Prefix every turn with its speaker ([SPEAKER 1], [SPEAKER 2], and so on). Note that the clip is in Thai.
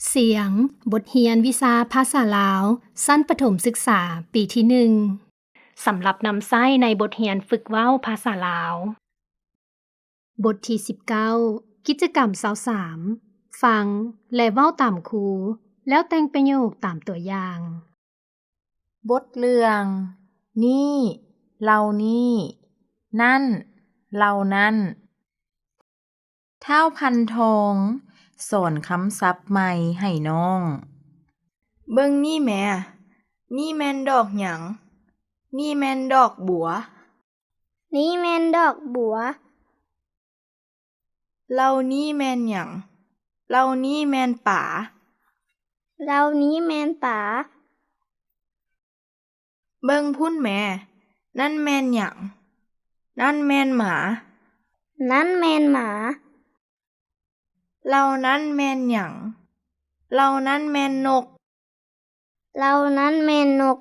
[SPEAKER 1] เสียง บทเรียนวิชาภาษาลาวชั้นประถมศึกษาปีที่ 1 สำหรับนำใช้ในบทเรียนฝึกเว้าภาษาลาว บทที่ 19 กิจกรรม23ฟังและเว้าตามครู แล้วแต่งประโยคตามตัวอย่าง
[SPEAKER 2] บทเรื่อง นี่ เรานี่ นั่น เรานั่นท้าวพันทองสอนคำศัพท์ใหม่ให้น้อง
[SPEAKER 3] เบิ่งนี่แหม นี่แม่นดอกหยัง นี่แม่นดอกบัว
[SPEAKER 4] นี่แม่นดอกบัว
[SPEAKER 3] เรานี่แม่นหยัง เรานี่แม่นป๋า
[SPEAKER 4] เรานี้แม่นป๋า
[SPEAKER 3] เบิ่งพุ่นแหม นั่นแม่นหยัง นั่นแม่นหมา
[SPEAKER 4] นั้นแม่นหมา
[SPEAKER 3] เรานั้นแม่นหยัง เรานั้นแม่นนก
[SPEAKER 4] เรานั้นแม่นนก